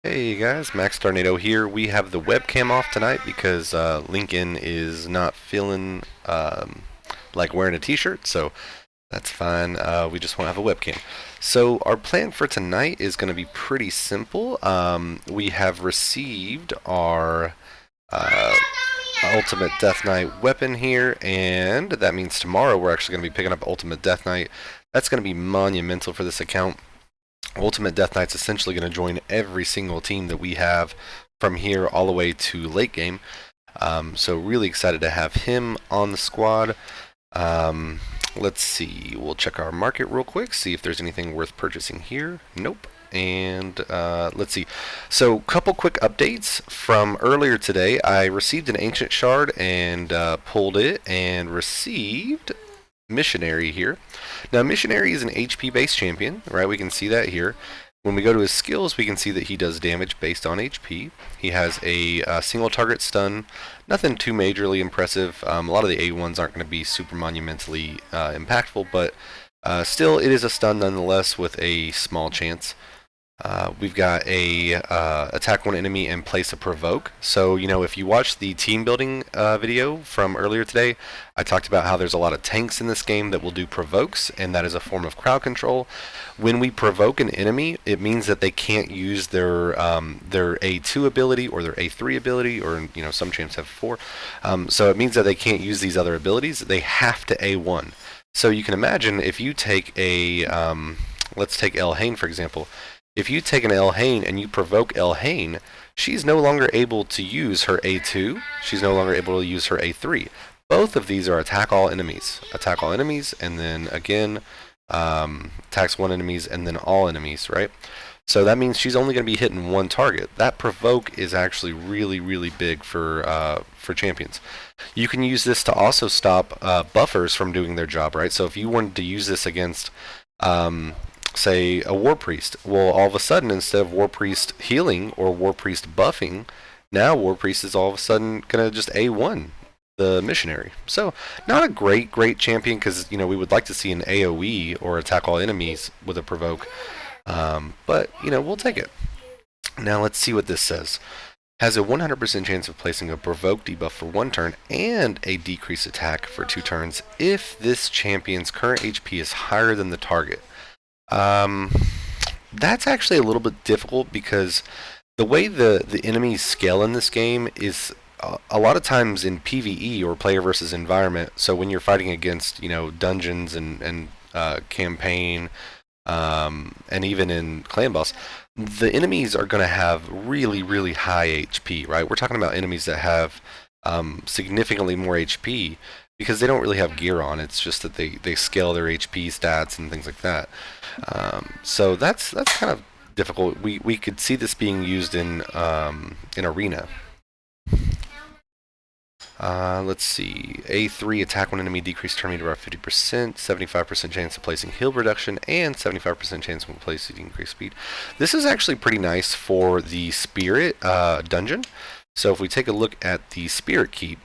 Hey guys, Max Tornado here. We have the webcam off tonight because Lincoln is not feeling like wearing a t-shirt, so that's fine. We just want to have a webcam. So our plan for tonight is going to be pretty simple. We have received our uh, Ultimate Death Knight weapon here, and that means tomorrow we're actually going to be picking up Ultimate Death Knight. That's going to be monumental for this account. Ultimate Death Knight's essentially going to join every single team that we have from here all the way to late game. So really excited to have him on the squad. Let's see. We'll check our market real quick, see if there's anything worth purchasing here. Nope. And let's see. So, couple quick updates from earlier today. I received an Ancient Shard and pulled it and received Missionary here. Now, Missionary is an HP based champion, right? We can see that here. When we go to his skills, we can see that he does damage based on HP. He has a single target stun, nothing too majorly impressive. A lot of the A1s aren't going to be super monumentally impactful, but still, it is a stun nonetheless with a small chance. We've got a attack one enemy and place a provoke. So, you know, if you watch the team building video from earlier today, I talked about how there's a lot of tanks in this game that will do provokes, and that is a form of crowd control. When we provoke an enemy, it means that they can't use their A2 ability or their A3 ability, or, you know, some champs have 4. So it means that they can't use these other abilities. They have to A1. So you can imagine if you take a, let's take El Hain for example. If you take an El Hain and you provoke El Hain, she's no longer able to use her A2. She's no longer able to use her A3. Both of these are attack all enemies. Attack all enemies, and then again, attacks one enemies, and then all enemies, right? So that means she's only going to be hitting one target. That provoke is actually really, really big for champions. You can use this to also stop buffers from doing their job, right? So if you wanted to use this against say a War Priest. Well, all of a sudden, instead of War Priest healing or War Priest buffing, now War Priest is all of a sudden gonna just A1 the Missionary. So not a great champion because, you know, we would like to see an AOE or attack all enemies with a provoke, but you know, we'll take it. Now let's see what this says. Has a 100% chance of placing a provoke debuff for 1 turn and a decreased attack for 2 turns if this champion's current HP is higher than the target. That's actually a little bit difficult because the way the enemies scale in this game is a lot of times in PvE or player versus environment. So when you're fighting against, you know, dungeons and campaign, and even in clan boss, the enemies are going to have really high HP, right? We're talking about enemies that have significantly more HP because they don't really have gear on. It's just that they scale their HP stats and things like that. So that's kind of difficult. We could see this being used in arena. Let's see. A3 attack one enemy decreased turn meter by 50%, 75% chance of placing heal reduction, and 75% chance of placing increased speed. This is actually pretty nice for the Spirit dungeon. So if we take a look at the Spirit Keep,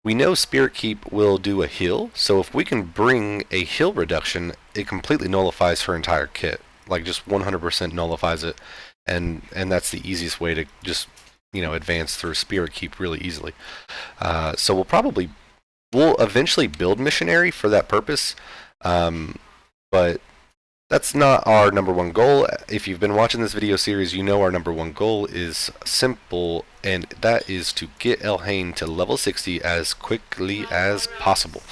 we know Spirit Keep will do a heal, so if we can bring a heal reduction, it completely nullifies her entire kit. Like, just 100% nullifies it, and that's the easiest way to just, you know, advance through Spirit Keep really easily. So we'll eventually build Missionary for that purpose, but that's not our number one goal. If you've been watching this video series, you know our number one goal is simple, and that is to get El Hain to level 60 as quickly as possible.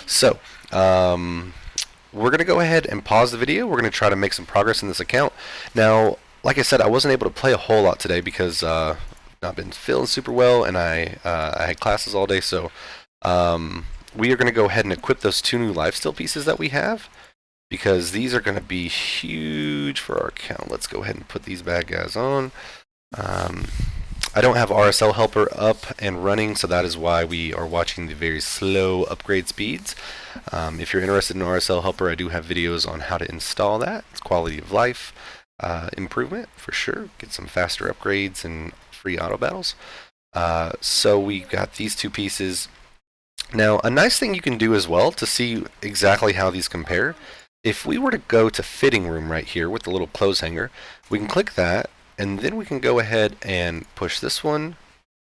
So, we're going to go ahead and pause the video. We're going to try to make some progress in this account. Now, like I said, I wasn't able to play a whole lot today because I've not been feeling super well, and I had classes all day, so we are going to go ahead and equip those 2 new lifesteal pieces that we have, because these are going to be huge for our account. Let's go ahead and put these bad guys on. I don't have RSL Helper up and running, so that is why we are watching the very slow upgrade speeds. If you're interested in RSL Helper, I do have videos on how to install that. It's quality of life improvement for sure. Get some faster upgrades and free auto battles. So we got these 2 pieces. Now, a nice thing you can do as well to see exactly how these compare, if we were to go to fitting room right here with the little clothes hanger, we can click that, And then we can go ahead and push this one,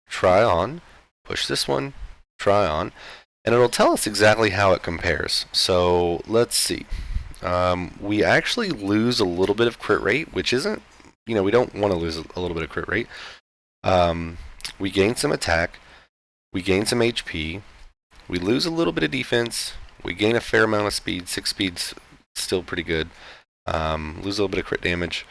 try on, push this one, try on, and it'll tell us exactly how it compares. So let's see. We actually lose a little bit of crit rate, which isn't, we don't want to lose a little bit of crit rate. We gain some attack, we gain some HP, we lose a little bit of defense, we gain a fair amount of speed. 6 speed's still pretty good. Lose a little bit of crit damage.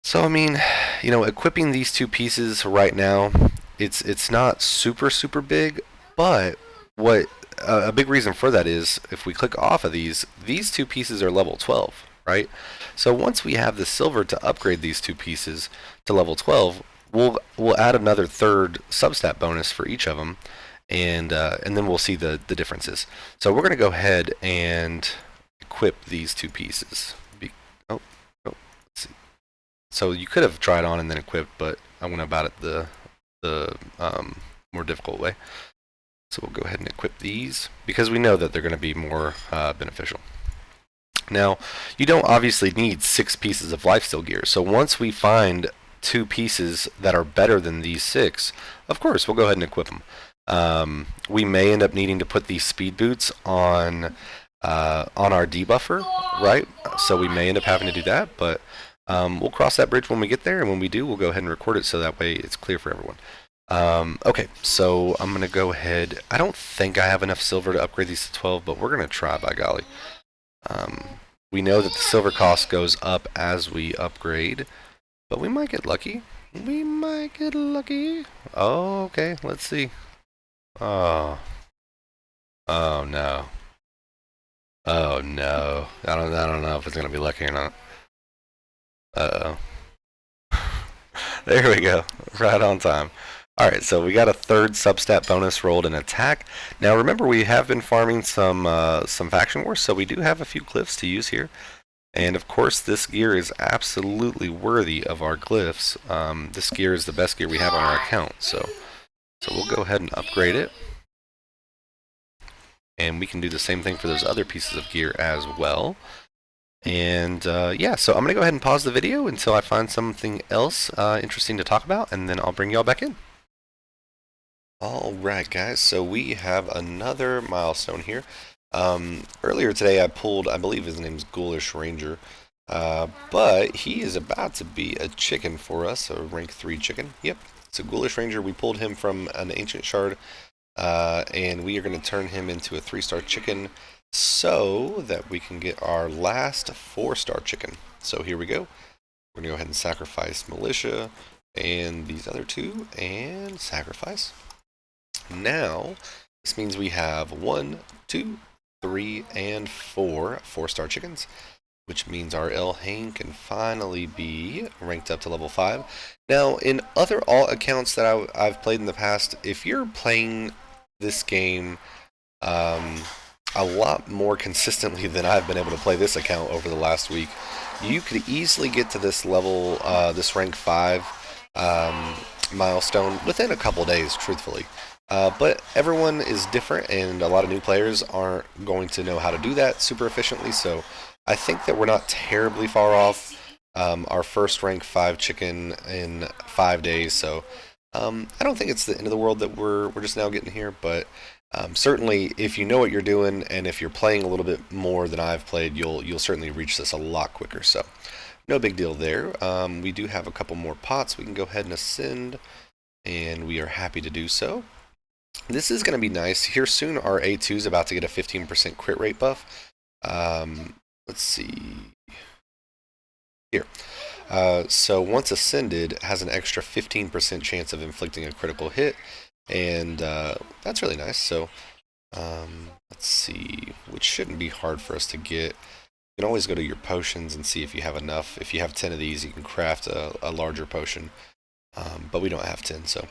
So I mean, equipping these two pieces right now, it's not super big, but what a big reason for that is if we click off of these two pieces are level 12, right? So once we have the silver to upgrade these two pieces to level 12, we'll add another third substat bonus for each of them, and then we'll see the differences. So we're going to go ahead and equip these two pieces. Let's see. So you could have tried on and then equipped, but I went about it the more difficult way. So we'll go ahead and equip these because we know that they're going to be more beneficial. Now, you don't obviously need 6 pieces of lifesteal gear. So once we find 2 pieces that are better than these 6, of course, we'll go ahead and equip them. We may end up needing to put these speed boots on our debuffer, right? So we may end up having to do that, but we'll cross that bridge when we get there, and when we do, we'll go ahead and record it so that way it's clear for everyone. Okay, so I'm going to go ahead. I don't think I have enough silver to upgrade these to 12, but we're going to try, by golly. We know that the silver cost goes up as we upgrade, but we might get lucky. We might get lucky. Oh, okay, let's see. Oh. Oh, no. Oh, no. I don't know if it's going to be lucky or not. Uh-oh. There we go. Right on time. Alright, so we got a third substat bonus rolled in attack. Now remember, we have been farming some faction wars, so we do have a few glyphs to use here. And of course, this gear is absolutely worthy of our glyphs. This gear is the best gear we have on our account, so we'll go ahead and upgrade it. And we can do the same thing for those other pieces of gear as well. And yeah, so I'm going to go ahead and pause the video until I find something else interesting to talk about, and then I'll bring y'all back in. Alright guys, so we have another milestone here. Earlier today I pulled, I believe his name's Ghoulish Ranger, but he is about to be a chicken for us, a rank 3 chicken. Yep, it's a Ghoulish Ranger. We pulled him from an Ancient Shard, and we are going to turn him into a 3-star chicken so that we can get our last 4-star chicken. So here we go. We're going to go ahead and sacrifice Militia and these other 2, and sacrifice. Now, this means we have 1, 2, 3, and 4 4-star chickens, which means our El Hain can finally be ranked up to level 5. Now, in other alt accounts that I've played in the past, if you're playing this game a lot more consistently than I've been able to play this account over the last week, you could easily get to this level, this rank 5 milestone within a couple days, truthfully. But everyone is different, and a lot of new players aren't going to know how to do that super efficiently, so I think that we're not terribly far off our first rank 5 chicken in 5 days, so I don't think it's the end of the world that we're just now getting here, but certainly if you know what you're doing, and if you're playing a little bit more than I've played, you'll certainly reach this a lot quicker, so no big deal there. We do have a couple more pots we can go ahead and ascend, and we are happy to do so. This is going to be nice. Here soon, our A2 is about to get a 15% crit rate buff. Let's see. Here. So once ascended, it has an extra 15% chance of inflicting a critical hit, and that's really nice. So let's see, which shouldn't be hard for us to get. You can always go to your potions and see if you have enough. If you have 10 of these, you can craft a larger potion, but we don't have 10, so...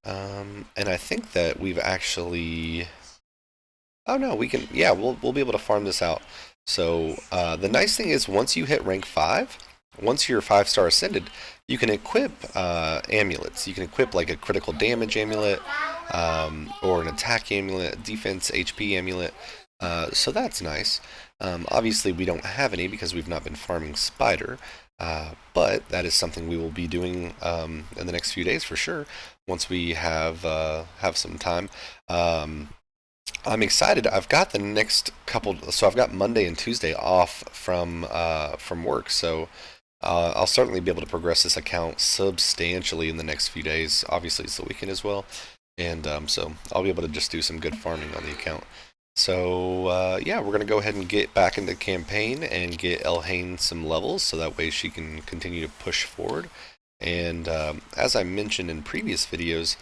and I think that we've actually... Oh no, we can... Yeah, we'll be able to farm this out. So, the nice thing is, once you hit rank 5, once you're 5-star ascended, you can equip amulets. You can equip like a critical damage amulet, or an attack amulet, defense HP amulet. So that's nice. Obviously, we don't have any because we've not been farming spider, but that is something we will be doing in the next few days for sure. Once we have some time, I'm excited. I've got the next couple, so I've got Monday and Tuesday off from work, so I'll certainly be able to progress this account substantially in the next few days. Obviously, it's the weekend as well, and so I'll be able to just do some good farming on the account. So yeah, we're gonna go ahead and get back into the campaign and get Elhain some levels, so that way she can continue to push forward. And as I mentioned in previous videos,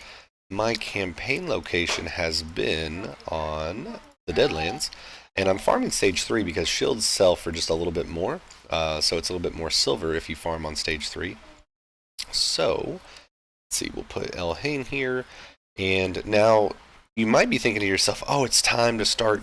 my campaign location has been on the Deadlands, and I'm farming stage 3 because shields sell for just a little bit more, so it's a little bit more silver if you farm on stage 3. So, let's see, we'll put Elhain here, and now you might be thinking to yourself, oh, it's time to start,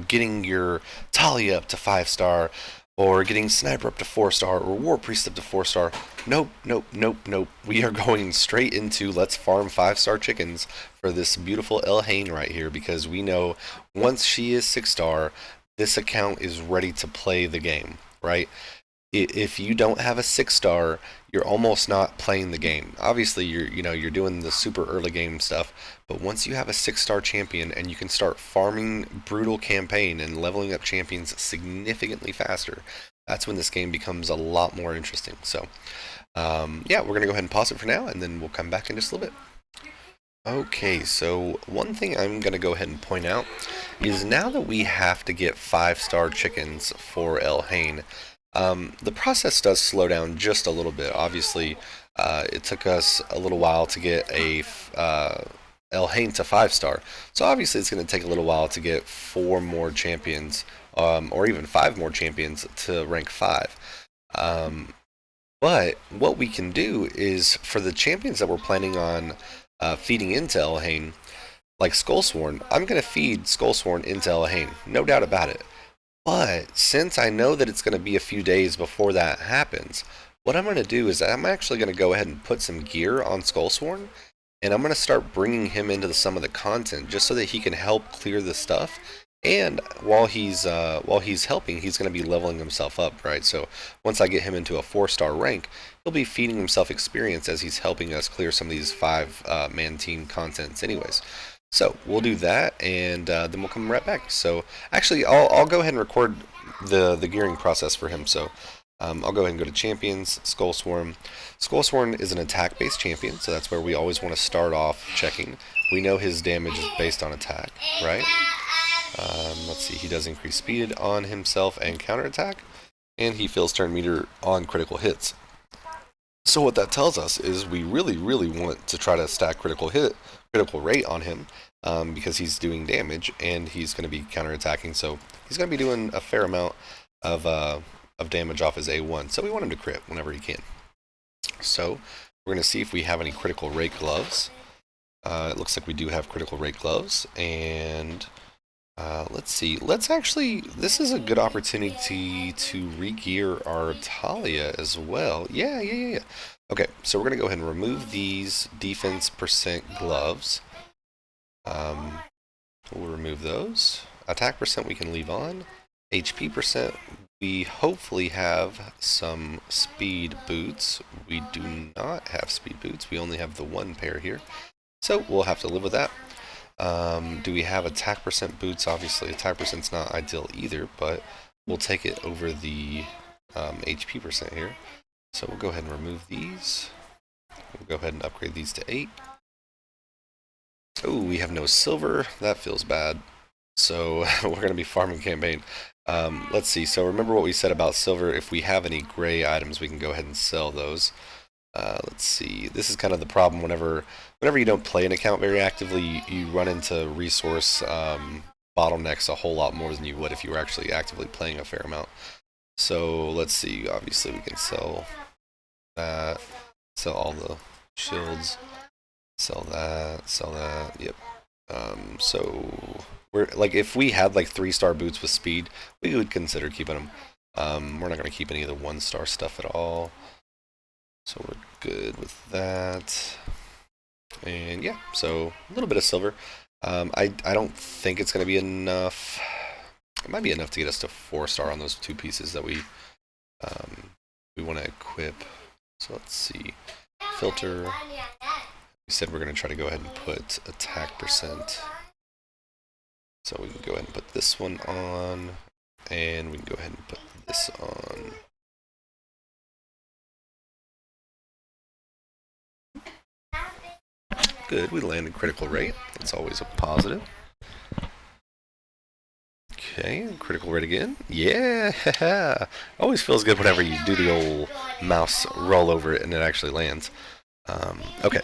getting your Talia up to 5-star, or getting Sniper up to 4-star, or War Priest up to 4-star. Nope, nope, nope, nope. We are going straight into let's farm 5-star chickens for this beautiful Elhain right here, because we know once she is 6-star, this account is ready to play the game, right? If you don't have a 6-star, you're almost not playing the game. Obviously, you're doing the super early game stuff, but once you have a 6-star champion and you can start farming brutal campaign and leveling up champions significantly faster, that's when this game becomes a lot more interesting. So, yeah, we're gonna go ahead and pause it for now, and then we'll come back in just a little bit. Okay, so one thing I'm going to go ahead and point out is now that we have to get 5-star chickens for Elhain, the process does slow down just a little bit. Obviously, it took us a little while to get a Elhain to 5-star, so obviously it's going to take a little while to get 4 more champions, or even 5 more champions to rank 5. Um, but what we can do is for the champions that we're planning on feeding into Elhain, like Skullsworn, I'm going to feed Skullsworn into Elhain, no doubt about it. But since I know that it's going to be a few days before that happens, what I'm going to do is I'm actually going to go ahead and put some gear on Skullsworn, and I'm going to start bringing him into some of the content just so that he can help clear the stuff. And while he's helping, he's going to be leveling himself up, right? So once I get him into a 4-star rank, he'll be feeding himself experience as he's helping us clear some of these 5-man team contents, anyways. So we'll do that, and then we'll come right back. So actually, I'll go ahead and record the gearing process for him. So I'll go ahead and go to champions, Skullsworn. Skullsworn is an attack-based champion, so that's where we always want to start off checking. We know his damage is based on attack, right? Let's see, he does increase speed on himself and counterattack, and he fills turn meter on critical hits. So what that tells us is we really, really want to try to stack critical rate on him, because he's doing damage and he's going to be counterattacking. So he's going to be doing a fair amount of damage off his A1. So we want him to crit whenever he can. So we're going to see if we have any critical rate gloves. It looks like we do have critical rate gloves, and let's see. This is a good opportunity to re-gear our Talia as well. Yeah. Okay, so we're going to go ahead and remove these defense percent gloves. We'll remove those. Attack percent we can leave on. HP percent, we hopefully have some speed boots. We do not have speed boots. We only have the 1 pair here. So we'll have to live with that. Do we have attack percent boots? Obviously, attack percent's not ideal either, but we'll take it over the HP percent here. So we'll go ahead and remove these. We'll go ahead and upgrade these to 8. Oh, we have no silver. That feels bad. So we're going to be farming campaign. Let's see. So remember what we said about silver. If we have any gray items, we can go ahead and sell those. Let's see. This is kind of the problem whenever you don't play an account very actively, you run into resource bottlenecks a whole lot more than you would if you were actually actively playing a fair amount. So let's see. Obviously, we can sell that, sell all the shields, sell that. Yep. So we're like, if we had like 3-star boots with speed, we would consider keeping them. We're not going to keep any of the 1-star stuff at all. So we're good with that. And yeah, so a little bit of silver. I don't think it's going to be enough It might be enough to get us to 4-star on those 2 pieces that we want to equip. So let's see. Filter. We said we're going to try to go ahead and put attack percent. So we can go ahead and put this one on, and we can go ahead and put this on. Good, we landed critical rate. That's always a positive. Okay, critical rate again. Yeah! Always feels good whenever you do the old mouse roll over it and it actually lands. Okay.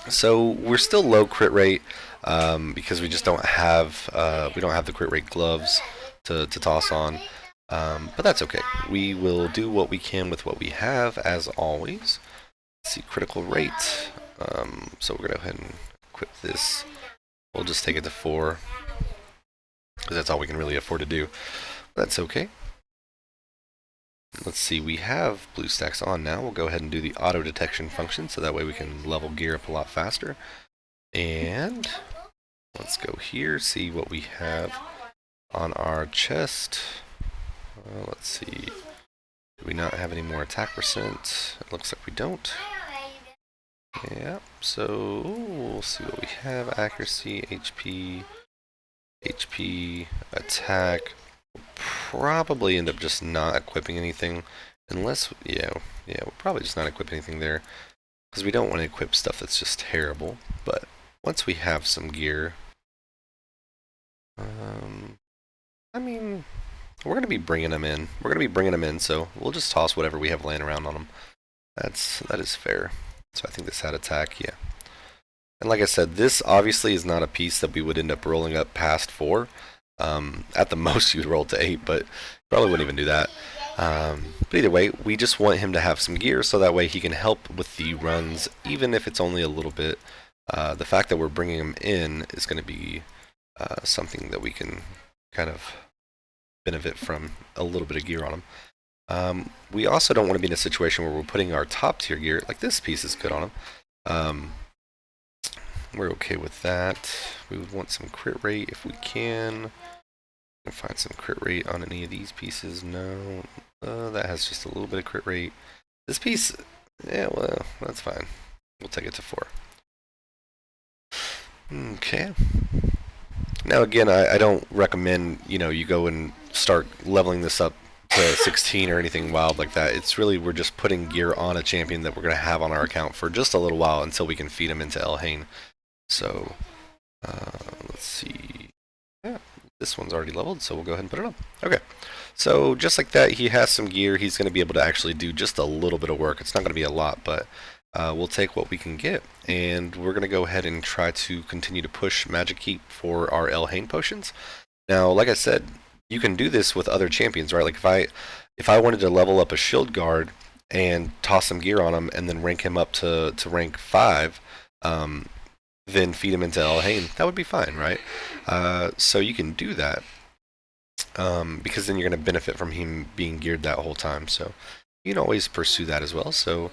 So we're still low crit rate because we just don't have the crit rate gloves to toss on. But that's okay. We will do what we can with what we have, as always. Let's see, critical rate. So we're going to go ahead and equip this. We'll just take it to 4, because that's all we can really afford to do. That's okay. Let's see, we have blue stacks on now. We'll go ahead and do the auto detection function, so that way we can level gear up a lot faster. And let's go here, see what we have on our chest. Let's see. Do we not have any more attack percent? It looks like we don't. Yeah, so we'll see what we have. Accuracy, HP, attack. We'll probably end up just not equipping anything. Unless, yeah, we'll probably just not equip anything there. Because we don't want to equip stuff that's just terrible. But once we have some gear, I mean, we're going to be bringing them in. So we'll just toss whatever we have laying around on them. That is fair. So I think this had attack, yeah. And like I said, this obviously is not a piece that we would end up rolling up past 4. At the most, you'd roll to 8, but probably wouldn't even do that. But either way, we just want him to have some gear, so that way he can help with the runs, even if it's only a little bit. The fact that we're bringing him in is going to be something that we can kind of benefit from a little bit of gear on him. We also don't want to be in a situation where we're putting our top tier gear, like this piece is good on him. We're okay with that. We would want some crit rate if we can. Find some crit rate on any of these pieces. No, that has just a little bit of crit rate. This piece, yeah, well, that's fine. We'll take it to 4. Okay. Now again, I don't recommend you go and start leveling this up to 16 or anything wild like that. It's really, we're just putting gear on a champion that we're going to have on our account for just a little while until we can feed him into Elhain. So, let's see. Yeah, this one's already leveled, so we'll go ahead and put it on. Okay, so just like that, he has some gear. He's going to be able to actually do just a little bit of work. It's not going to be a lot, but we'll take what we can get. And we're going to go ahead and try to continue to push Magic Keep for our Elhain potions. Now, like I said, you can do this with other champions, right? Like if I wanted to level up a shield guard and toss some gear on him and then rank him up to rank 5, then feed him into Elhain, that would be fine, right? So you can do that because then you're going to benefit from him being geared that whole time. So you can always pursue that as well. So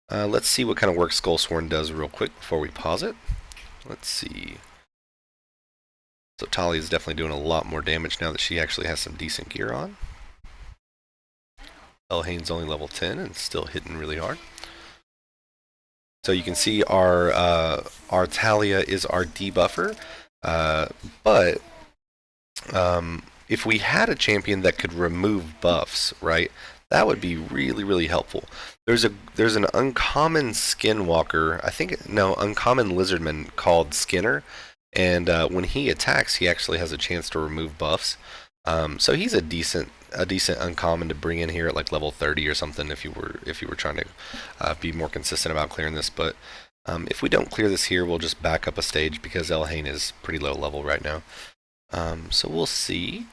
let's see what kind of work Skullsworn does real quick before we pause it. Let's see. So Tali is definitely doing a lot more damage now that she actually has some decent gear on. Elhain's only level 10 and still hitting really hard. So you can see our Talia is our debuffer, but if we had a champion that could remove buffs, right, that would be really, really helpful. There's an uncommon skinwalker, uncommon lizardman called Skinner. And when he attacks, he actually has a chance to remove buffs. So he's a decent uncommon to bring in here at like level 30 or something if you were trying to be more consistent about clearing this. But if we don't clear this here, we'll just back up a stage because Elhain is pretty low level right now. So we'll see.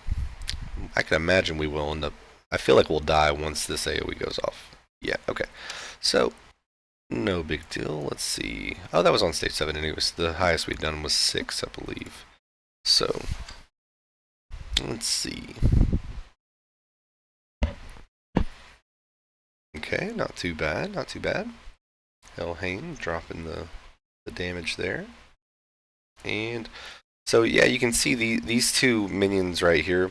I can imagine we will end up. I feel like we'll die once this AoE goes off. Yeah. Okay. So. No big deal. Let's see. Oh, that was on stage 7 anyways. The highest we'd done was 6, I believe. So, let's see. Okay, not too bad, not too bad. Elhain dropping the damage there. And So yeah, you can see these two minions right here.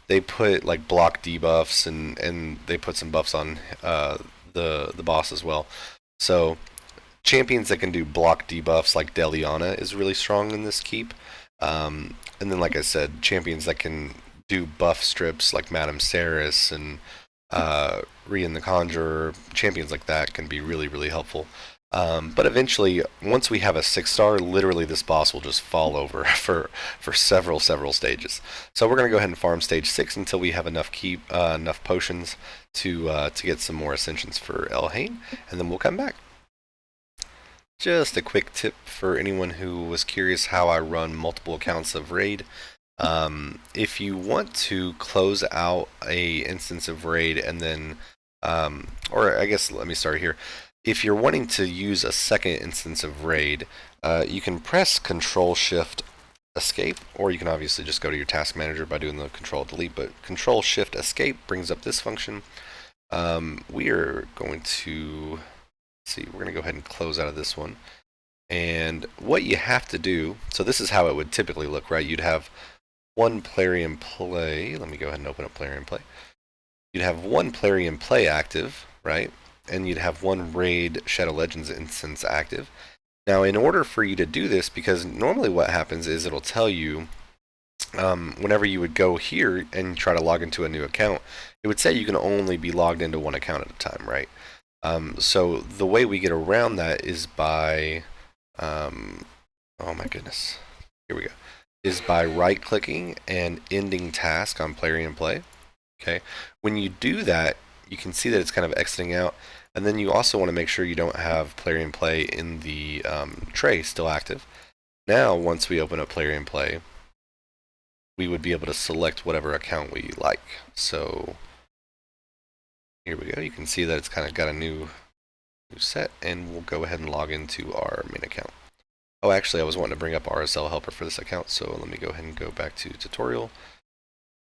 They put like block debuffs and they put some buffs on the boss as well. So champions that can do block debuffs like Deliana is really strong in this keep. And then like I said, champions that can do buff strips like Madame Ceres and Rian the Conjurer, champions like that can be really helpful. But eventually, once we have a 6-star, literally this boss will just fall over for several stages. So we're gonna go ahead and farm stage 6 until we have enough enough potions to get some more ascensions for Elhain, and then we'll come back. Just a quick tip for anyone who was curious how I run multiple accounts of Raid. If you want to close out a instance of Raid and then, or I guess let me start here. If you're wanting to use a second instance of Raid, you can press Control Shift Escape, or you can obviously just go to your task manager by doing the Control Delete. But Control Shift Escape brings up this function. We are going to see. We're going to go ahead and close out of this one. And what you have to do, so this is how it would typically look, right? You'd have one player in play. Let me go ahead and open up player in play. You'd have one player in play active, right? And you'd have one Raid Shadow Legends instance active. Now, in order for you to do this, because normally what happens is it'll tell you whenever you would go here and try to log into a new account, it would say you can only be logged into one account at a time, right? So the way we get around that is by, oh my goodness, here we go, is by right-clicking and ending task on player in play. Okay, when you do that, you can see that it's kind of exiting out, and then you also want to make sure you don't have player in play in the tray still active. Now, once we open up player in play, we would be able to select whatever account we like. So here we go. You can see that it's kind of got a new set, and we'll go ahead and log into our main account. Oh, actually, I was wanting to bring up RSL Helper for this account, so let me go ahead and go back to tutorial.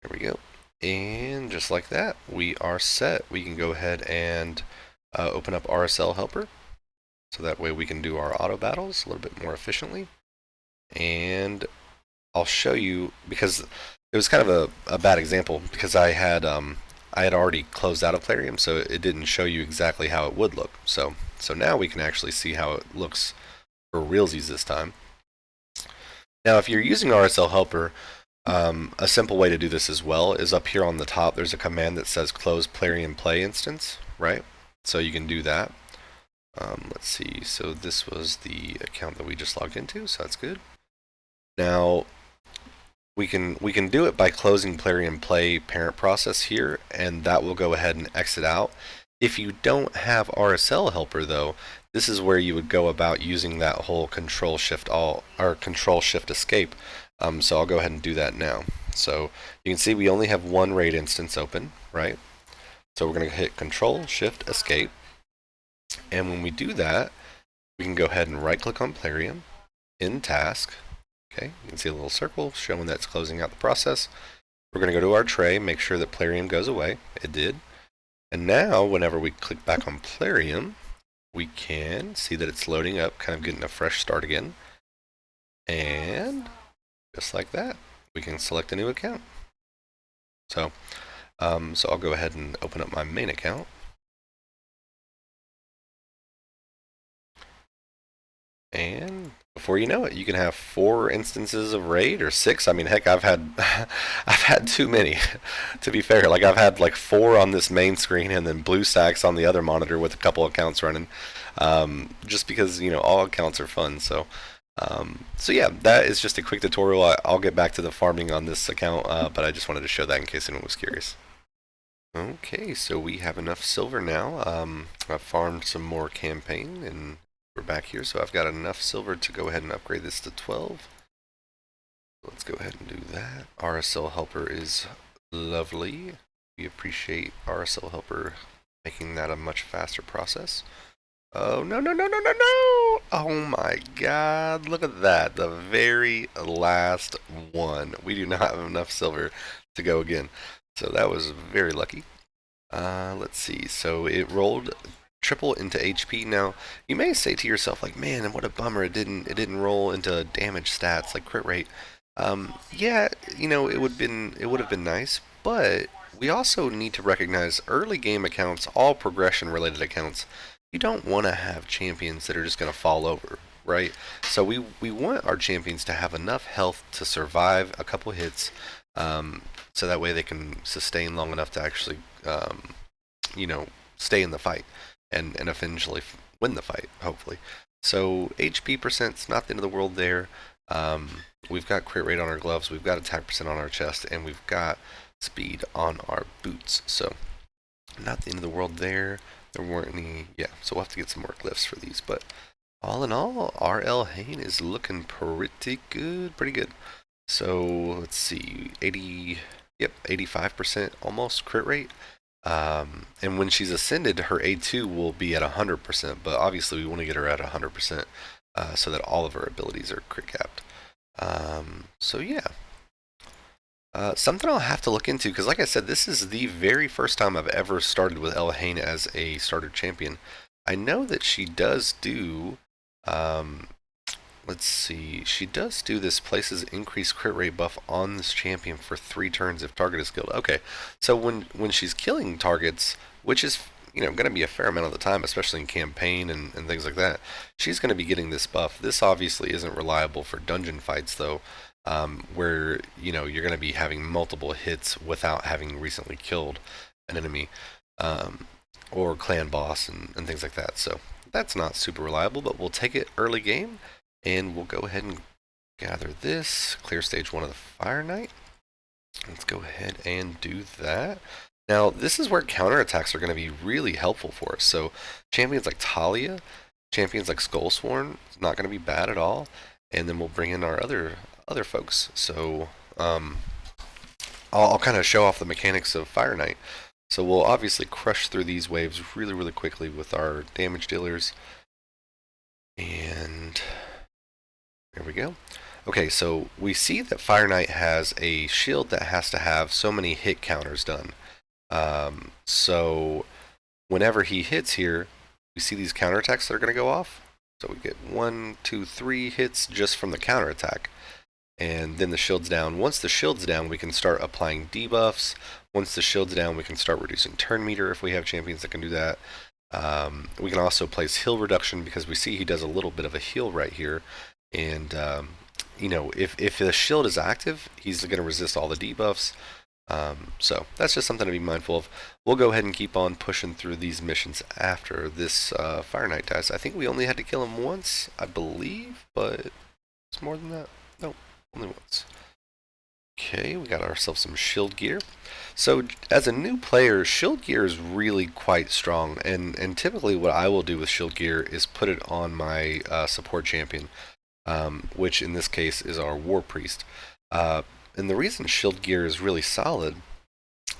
There we go. And just like that, we are set. We can go ahead and open up RSL Helper, so that way we can do our auto battles a little bit more efficiently. And I'll show you, because it was kind of a bad example, because I had already closed out of Plarium, so it didn't show you exactly how it would look. So now we can actually see how it looks for realsies this time. Now, if you're using RSL Helper, a simple way to do this as well is up here on the top. There's a command that says close Plarium Play instance, right? So you can do that. Let's see. So this was the account that we just logged into, so that's good. Now, we can do it by closing Plarium Play parent process here, and that will go ahead and exit out. If you don't have RSL Helper though, this is where you would go about using that whole Control Shift Alt or Control Shift Escape. So I'll go ahead and do that now. So you can see we only have one Raid instance open, right? So we're going to hit Control Shift Escape, and when we do that, we can go ahead and right-click on Plarium, in Task. Okay, you can see a little circle showing that it's closing out the process. We're going to go to our tray, make sure that Plarium goes away. It did. And now, whenever we click back on Plarium, we can see that it's loading up, kind of getting a fresh start again. And just like that, we can select a new account. So I'll go ahead and open up my main account. And before you know it, you can have 4 instances of Raid, or 6. I mean, heck, I've had I've had too many. To be fair, like I've had like 4 on this main screen, and then BlueStacks on the other monitor with a couple accounts running. Just because all accounts are fun. So yeah, that is just a quick tutorial. I'll get back to the farming on this account, but I just wanted to show that in case anyone was curious. Okay, so we have enough silver now. I've farmed some more campaign, and we're back here, so I've got enough silver to go ahead and upgrade this to 12. Let's go ahead and do that. RSL Helper is lovely. We appreciate RSL Helper making that a much faster process. Oh, no. Oh my god, look at that. The very last one. We do not have enough silver to go again. So that was very lucky. Let's see. So it rolled triple into HP. Now, you may say to yourself, like, man, what a bummer it didn't roll into damage stats like crit rate. Yeah, it would have been nice, but we also need to recognize early game accounts, all progression related accounts. You don't want to have champions that are just going to fall over, right? So we want our champions to have enough health to survive a couple hits, um, so that way they can sustain long enough to actually, um, you know, stay in the fight and eventually win the fight, hopefully. So HP percent's not the end of the world there. We've got crit rate on our gloves, we've got attack percent on our chest, and we've got speed on our boots. So not the end of the world there. There weren't any, yeah. So we'll have to get some more glyphs for these, but all in all, our El Hain is looking pretty good, pretty good. So let's see, 80, yep, 85% almost crit rate. And when she's ascended, her A2 will be at 100%, but obviously we want to get her at 100%, so that all of her abilities are crit capped. So yeah, something I'll have to look into, because like I said, this is the very first time I've ever started with El Hain as a starter champion. I know that she does do, um, let's see, she does do this places increased crit rate buff on this champion for 3 turns if target is killed. Okay, so when she's killing targets, which is going to be a fair amount of the time, especially in campaign and things like that, she's going to be getting this buff. This obviously isn't reliable for dungeon fights though, where you're going to be having multiple hits without having recently killed an enemy, um, or clan boss and things like that. So that's not super reliable, but we'll take it early game. And we'll go ahead and gather this, clear stage 1 of the Fire Knight. Let's go ahead and do that. Now, this is where counterattacks are going to be really helpful for us. So, champions like Talia, champions like Skullsworn, it's not going to be bad at all. And then we'll bring in our other folks. So, I'll kind of show off the mechanics of Fire Knight. So we'll obviously crush through these waves really, really quickly with our damage dealers. And there we go. Okay, so we see that Fire Knight has a shield that has to have so many hit counters done. So whenever he hits here, we see these counterattacks that are going to go off. So we get 1, 2, 3 hits just from the counterattack. And then the shield's down. Once the shield's down, we can start applying debuffs. Once the shield's down, we can start reducing turn meter if we have champions that can do that. We can also place heal reduction because we see he does a little bit of a heal right here. And, if the shield is active, he's going to resist all the debuffs. So that's just something to be mindful of. We'll go ahead and keep on pushing through these missions after this Fire Knight dies. I think we only had to kill him once, I believe, but it's more than that. No, only once. Okay, we got ourselves some shield gear. So as a new player, shield gear is really quite strong, and typically what I will do with shield gear is put it on my support champion, which in this case is our war priest. And the reason shield gear is really solid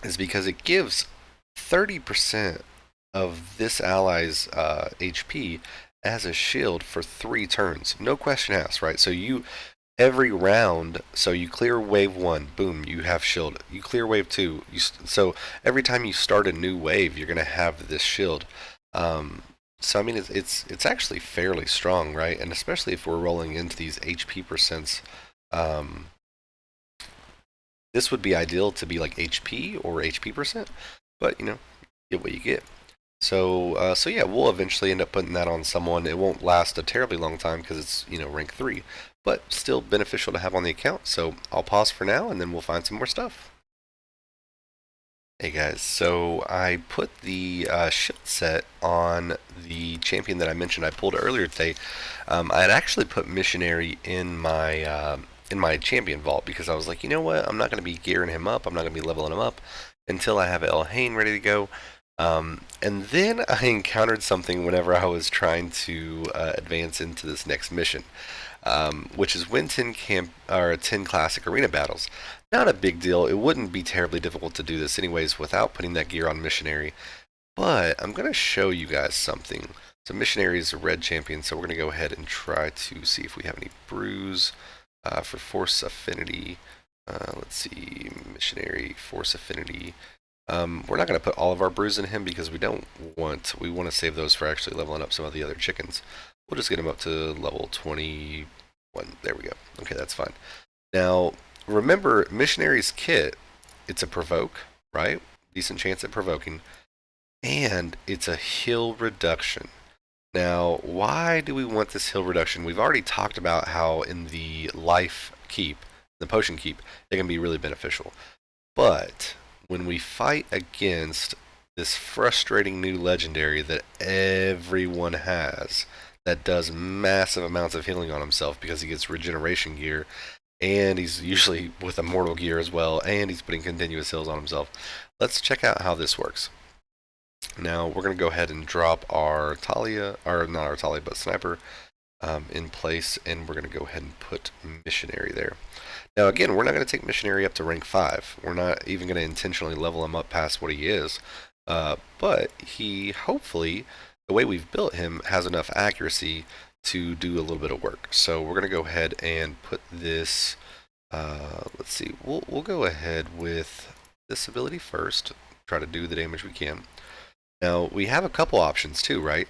is because it gives 30% of this ally's HP as a shield for 3 turns. No question asked, right? So every round, so you clear wave 1, boom, you have shield. You clear wave 2, so every time you start a new wave, you're going to have this shield. So I mean, it's actually fairly strong, right? And especially if we're rolling into these HP percents, this would be ideal to be like HP or HP percent, but get what you get. So yeah, we'll eventually end up putting that on someone. It won't last a terribly long time because it's rank 3, but still beneficial to have on the account. So I'll pause for now, and then we'll find some more stuff. Hey guys, so I put the shield set on the champion that I mentioned I pulled earlier today. I had actually put Missionary in my champion vault because I was like, you know what, I'm not going to be gearing him up, I'm not going to be leveling him up until I have El Hain ready to go. And then I encountered something whenever I was trying to advance into this next mission, which is win 10 classic arena battles. Not a big deal. It wouldn't be terribly difficult to do this anyways without putting that gear on Missionary. But I'm going to show you guys something. So Missionary is a red champion, so we're going to go ahead and try to see if we have any brews for force affinity. Let's see, Missionary, force affinity. We're not going to put all of our brews in him because we want to save those for actually leveling up some of the other chickens. We'll just get him up to level 21. There we go. Okay, that's fine. Now, remember, Missionary's kit, it's a provoke, right? Decent chance at provoking. And it's a heal reduction. Now, why do we want this heal reduction? We've already talked about how in the life keep, the potion keep, it can be really beneficial. But when we fight against this frustrating new legendary that everyone has that does massive amounts of healing on himself because he gets regeneration gear, and he's usually with immortal gear as well, and he's putting continuous heals on himself. Let's check out how this works. Now we're going to go ahead and drop our Talia, or not our Talia, but Sniper in place, and we're going to go ahead and put Missionary there. Now again, we're not going to take Missionary up to rank 5. We're not even going to intentionally level him up past what he is. But he, hopefully, the way we've built him, has enough accuracy to do a little bit of work. So we're going to go ahead and put this, let's see, we'll go ahead with this ability first, try to do the damage we can. Now, we have a couple options too, right?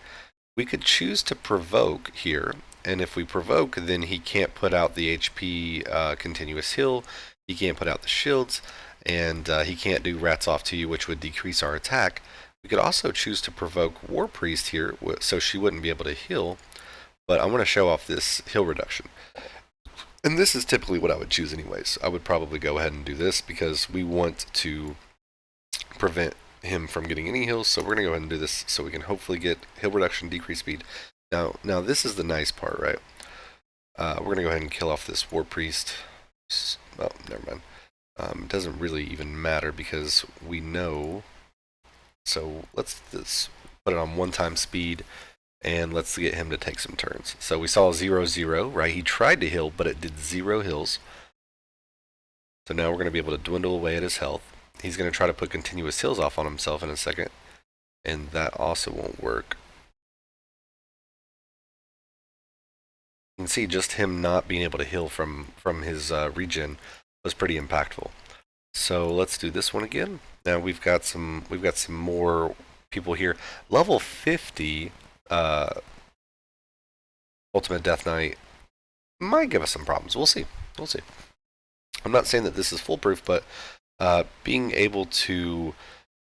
We could choose to provoke here, and if we provoke, then he can't put out the HP continuous heal, he can't put out the shields, and he can't do rats off to you, which would decrease our attack. We could also choose to provoke War Priest here, so she wouldn't be able to heal, but I want to show off this heal reduction. And this is typically what I would choose anyways. I would probably go ahead and do this because we want to prevent him from getting any heals, so we're going to go ahead and do this so we can hopefully get heal reduction, decrease speed. Now this is the nice part, right? We're going to go ahead and kill off this War Priest. Oh, never mind. It doesn't really even matter because we know. So let's put it on 1 time speed, and let's get him to take some turns. So we saw 0-0, right? He tried to heal, but it did 0 heals. So now we're going to be able to dwindle away at his health. He's going to try to put continuous heals off on himself in a second, and that also won't work. You can see just him not being able to heal from his regen was pretty impactful. So let's do this one again. Now we've got some more people here. Level 50 Ultimate Death Knight might give us some problems. We'll see. We'll see. I'm not saying that this is foolproof, but being able to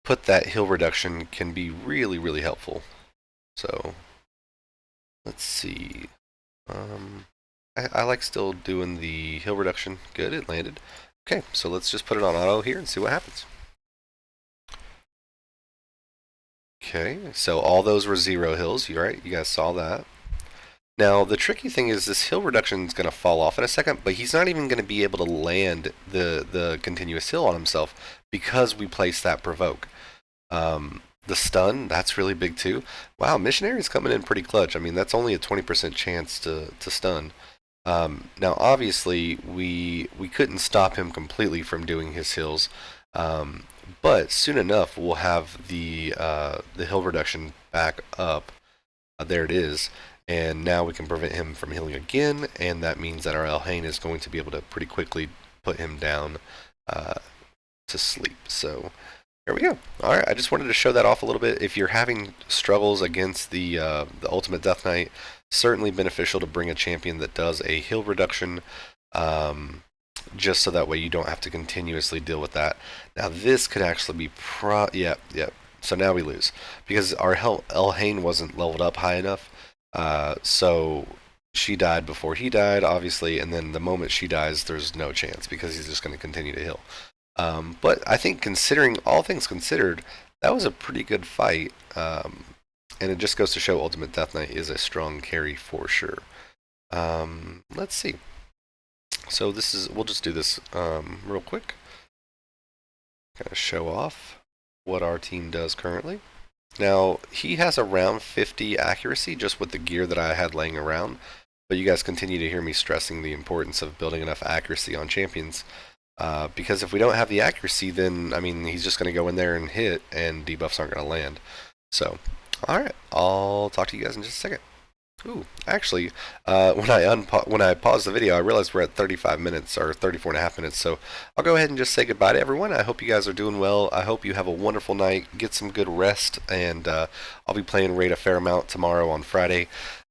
put that heal reduction can be really, really helpful. So let's see. I like still doing the heal reduction. Good, it landed. Okay, so let's just put it on auto here and see what happens. Okay, so all those were 0 heals. You right? You guys saw that. Now, the tricky thing is this heal reduction is going to fall off in a second, but he's not even going to be able to land the continuous heal on himself because we placed that provoke. The stun, that's really big too. Wow, Missionary's coming in pretty clutch. I mean, that's only a 20% chance to stun. Now, obviously, we couldn't stop him completely from doing his heals, but soon enough, we'll have the heal reduction back up. There it is. And now we can prevent him from healing again, and that means that our Elhain is going to be able to pretty quickly put him down to sleep. So there we go. All right, I just wanted to show that off a little bit. If you're having struggles against the Ultimate Death Knight, certainly beneficial to bring a champion that does a heal reduction, just so that way you don't have to continuously deal with that. Now this could actually be yep. So now we lose because our Elhain wasn't leveled up high enough. So she died before he died, obviously, and then the moment she dies, there's no chance because he's just going to continue to heal. But I think, considering all things considered, that was a pretty good fight, and it just goes to show Ultimate Death Knight is a strong carry for sure. Let's see. So we'll just do this real quick. Kind of show off what our team does currently. Now, he has around 50 accuracy just with the gear that I had laying around, but you guys continue to hear me stressing the importance of building enough accuracy on champions, because if we don't have the accuracy, then, I mean, he's just going to go in there and hit, and debuffs aren't going to land. So, alright, I'll talk to you guys in just a second. Ooh, actually, when I paused the video, I realized we're at 35 minutes, or 34.5 minutes, so I'll go ahead and just say goodbye to everyone. I hope you guys are doing well. I hope you have a wonderful night, get some good rest, and I'll be playing Raid a fair amount tomorrow on Friday.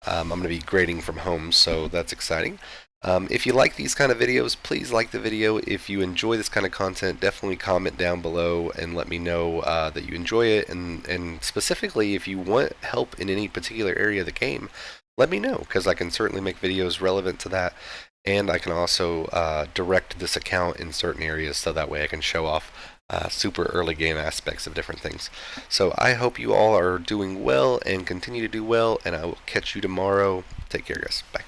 I'm going to be grading from home, so that's exciting. If you like these kind of videos, please like the video. If you enjoy this kind of content, definitely comment down below and let me know that you enjoy it. And specifically, if you want help in any particular area of the game, let me know, because I can certainly make videos relevant to that. And I can also direct this account in certain areas so that way I can show off super early game aspects of different things. So I hope you all are doing well and continue to do well, and I will catch you tomorrow. Take care, guys. Bye.